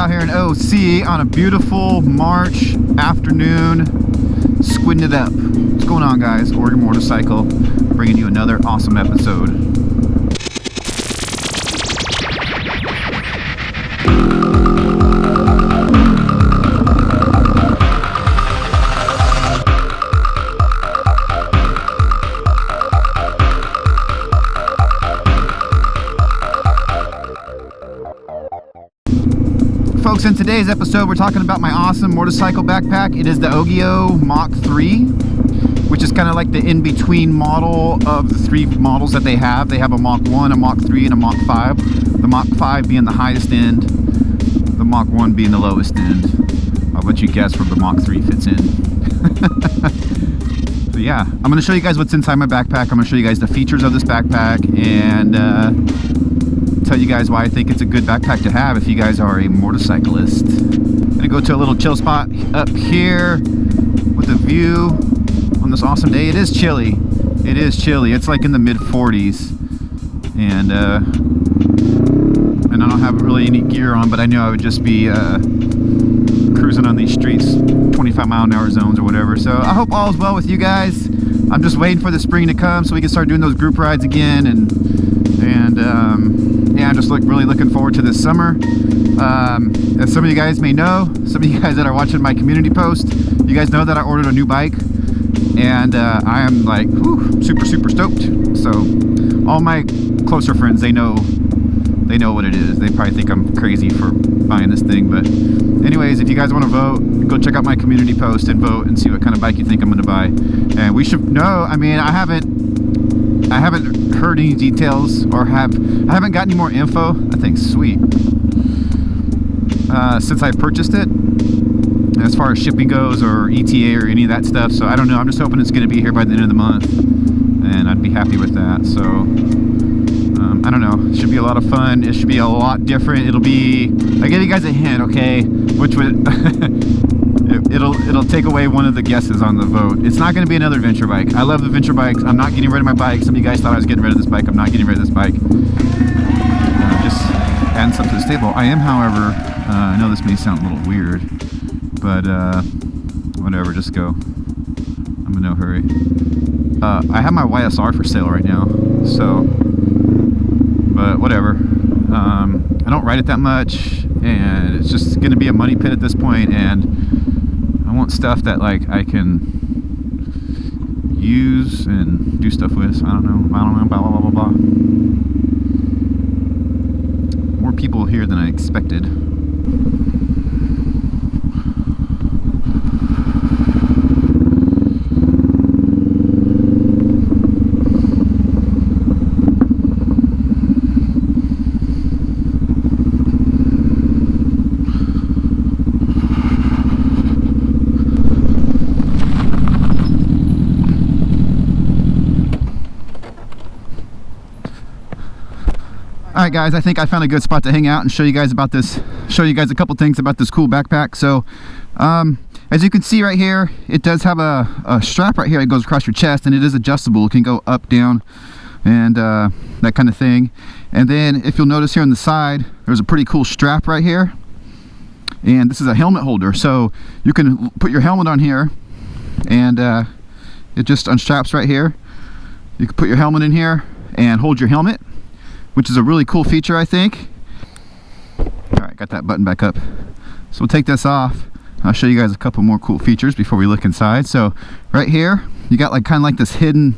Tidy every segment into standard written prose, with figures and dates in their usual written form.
out here in OC on a beautiful March afternoon, squidding it up. What's going on, guys? Oregon Motorcycle, bringing you another awesome episode. Folks, in today's episode we're talking about my awesome motorcycle backpack. It is the Ogio Mach 3, which is kind of like the in-between model of the three models that they have. They have a Mach 1, a Mach 3, and a Mach 5. The Mach 5 being the highest end, the Mach 1 being the lowest end. I'll let you guess where the Mach 3 fits in. So yeah, I'm going to show you guys what's inside my backpack. I'm going to show you guys the features of this backpack and tell you guys why I think it's a good backpack to have if you guys are a motorcyclist. I'm gonna go to a little chill spot up here with a view on this awesome day. It is chilly. It is chilly. It's like in the mid 40s, and I don't have really any gear on, but I knew I would just be cruising on these streets, 25-mile-an-hour zones or whatever. So I hope all is well with you guys. I'm just waiting for the spring to come so we can start doing those group rides again, and yeah, I'm just really looking forward to this summer. As some of you guys may know, some of you guys that are watching my community post, you guys know that I ordered a new bike, and I am like super stoked. So all my closer friends, they know what it is. They probably think I'm crazy for buying this thing, but anyways, if you guys want to vote, go check out my community post and vote and see what kind of bike you think I'm going to buy. And we should know, I mean, I haven't heard any details, or I haven't got any more info. That thing's sweet. Since I purchased it, as far as shipping goes, or ETA, or any of that stuff. So I don't know. I'm just hoping it's going to be here by the end of the month, and I'd be happy with that. So I don't know. It should be a lot of fun. It should be a lot different. It'll be. I give you guys a hint, okay? Which would it'll take away one of the guesses on the vote. It's not going to be another adventure bike. I love the adventure bikes. I'm not getting rid of my bike. Some of you guys thought I was getting rid of this bike. I'm not getting rid of this bike. Just adding stuff to the stable. I am, however, I know this may sound a little weird, but whatever, just go. I'm in no hurry. I have my YSR for sale right now, so, but whatever. I don't ride it that much, and it's just going to be a money pit at this point, and I want stuff that like I can use and do stuff with. So I don't know, blah blah blah blah. More people here than I expected. Alright guys, I think I found a good spot to hang out and show you guys about this, show you guys a couple things about this cool backpack. So as you can see right here, it does have a strap right here that goes across your chest, and it is adjustable. It can go up, down, and that kind of thing. And then if you'll notice here on the side, there's a pretty cool strap right here, and this is a helmet holder, so you can put your helmet on here, and it just unstraps right here. You can put your helmet in here and hold your helmet, which is a really cool feature, I think. Alright, got that button back up. So we'll take this off. I'll show you guys a couple more cool features before we look inside. So right here, you got like kind of like this hidden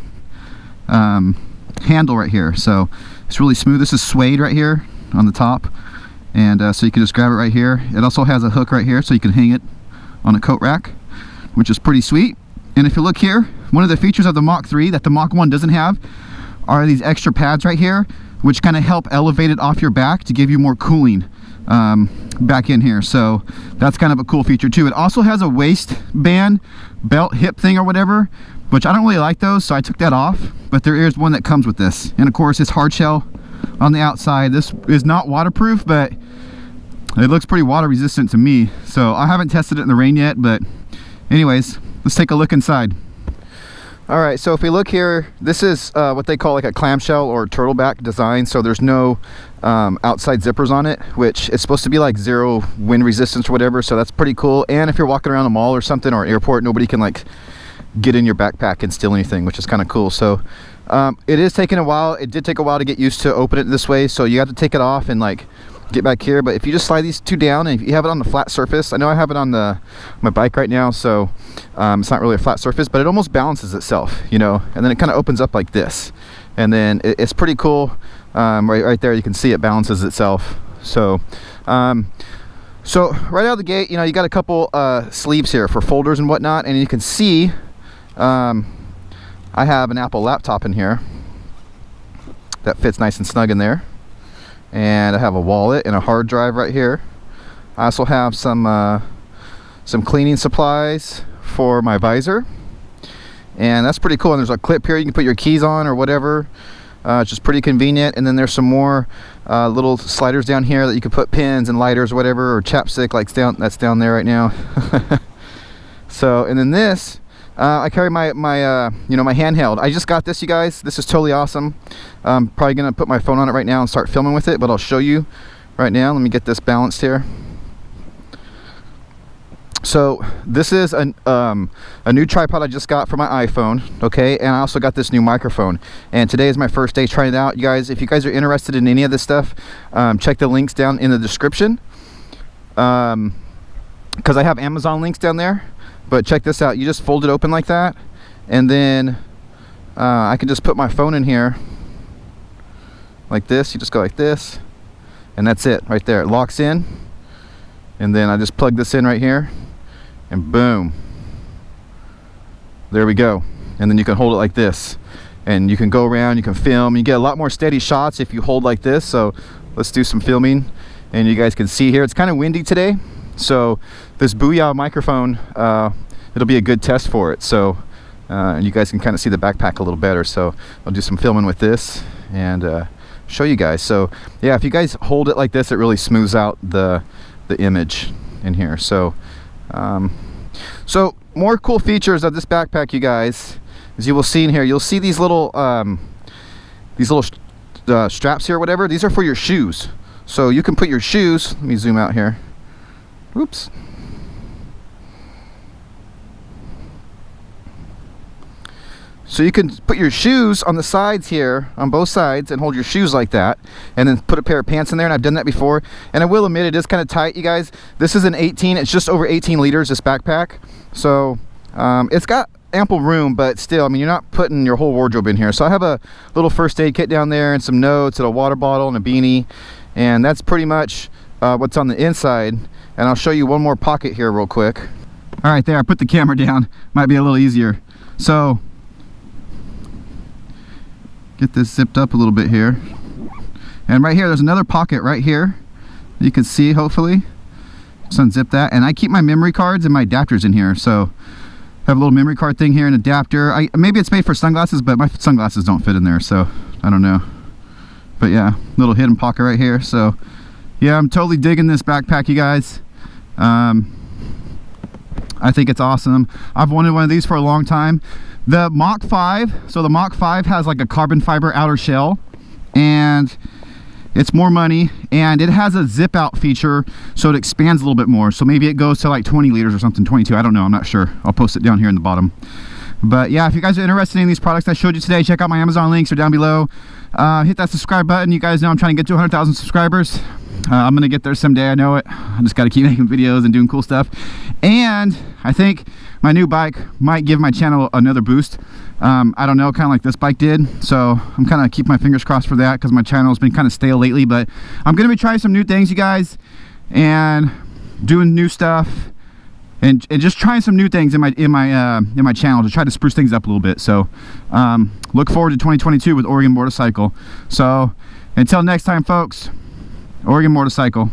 handle right here. So it's really smooth. This is suede right here on the top. And so you can just grab it right here. It also has a hook right here so you can hang it on a coat rack, which is pretty sweet. And if you look here, one of the features of the Mach 3 that the Mach 1 doesn't have are these extra pads right here, which kind of help elevate it off your back to give you more cooling back in here. So that's kind of a cool feature too. It also has a waistband belt hip thing or whatever, which I don't really like those, so I took that off. But there is one that comes with this, and of course it's hard shell on the outside. This is not waterproof, but it looks pretty water resistant to me. So I haven't tested it in the rain yet, but anyways, let's take a look inside. All right, so if we look here, this is what they call like a clamshell or turtleback design. So there's no outside zippers on it, which is supposed to be like zero wind resistance or whatever. So that's pretty cool. And if you're walking around a mall or something or airport, nobody can like get in your backpack and steal anything, which is kind of cool. So it is taking a while. It did take a while to get used to open it this way. So you have to take it off and like get back here. But if you just slide these two down, and if you have it on the flat surface, I know I have it on my bike right now, so it's not really a flat surface, but it almost balances itself, you know, and then it kind of opens up like this, and then it's pretty cool. Right there you can see it balances itself. So so right out of the gate, you know, you got a couple sleeves here for folders and whatnot, and you can see I have an Apple laptop in here that fits nice and snug in there. And I have a wallet and a hard drive right here. I also have some cleaning supplies for my visor, and that's pretty cool. And there's a clip here you can put your keys on or whatever. It's just pretty convenient. And then there's some more little sliders down here that you can put pins and lighters or whatever, or chapstick like that's down there right now. So, and then this, I carry my you know, my handheld. I just got this, you guys. This is totally awesome. I'm probably gonna put my phone on it right now and start filming with it, but I'll show you right now. Let me get this balanced here. So this is a new tripod I just got for my iPhone, okay, and I also got this new microphone. And today is my first day trying it out, you guys. If you guys are interested in any of this stuff, check the links down in the description, because I have Amazon links down there. But check this out. You just fold it open like that, and then I can just put my phone in here like this. You just go like this, and that's it right there. It locks in, and then I just plug this in right here, and boom, there we go. And then you can hold it like this, and you can go around, you can film. You get a lot more steady shots if you hold like this. So let's do some filming, and you guys can see here it's kind of windy today, so this Booyah microphone, it'll be a good test for it. So and you guys can kind of see the backpack a little better. So I'll do some filming with this and show you guys. So yeah, if you guys hold it like this, it really smooths out the image in here. So so more cool features of this backpack, you guys, as you will see in here. You'll see these little straps here, whatever. These are for your shoes. So you can put your shoes, let me zoom out here. Oops. So you can put your shoes on the sides here, on both sides, and hold your shoes like that, and then put a pair of pants in there. And I've done that before, and I will admit it is kind of tight, you guys. This is an 18, it's just over 18 liters, this backpack. So it's got ample room, but still, I mean, you're not putting your whole wardrobe in here. So I have a little first aid kit down there, and some notes, and a water bottle, and a beanie, and that's pretty much what's on the inside. And I'll show you one more pocket here real quick. All right, there, I put the camera down. Might be a little easier. So get this zipped up a little bit here, and right here there's another pocket right here you can see, hopefully. Just unzip that, and I keep my memory cards and my adapters in here. So I have a little memory card thing here, an adapter. Maybe it's made for sunglasses, but my sunglasses don't fit in there, so I don't know. But yeah, little hidden pocket right here. So yeah, I'm totally digging this backpack, you guys. I think it's awesome. I've wanted one of these for a long time. The Mach 5, so the Mach 5 has like a carbon fiber outer shell, and it's more money, and it has a zip out feature, so it expands a little bit more. So maybe it goes to like 20 liters or something, 22, I don't know, I'm not sure. I'll post it down here in the bottom. But yeah, if you guys are interested in these products I showed you today, check out my Amazon links, they're down below. Hit that subscribe button. You guys know I'm trying to get to 100,000 subscribers. I'm gonna get there someday, I know it. I just gotta keep making videos and doing cool stuff. And I think my new bike might give my channel another boost. I don't know, kind of like this bike did. So I'm kind of keeping my fingers crossed for that, because my channel's been kind of stale lately. But I'm gonna be trying some new things, you guys, and doing new stuff, and just trying some new things in my channel to try to spruce things up a little bit. So look forward to 2022 with Oregon Motorcycle. So until next time, folks, Oregon Motorcycle.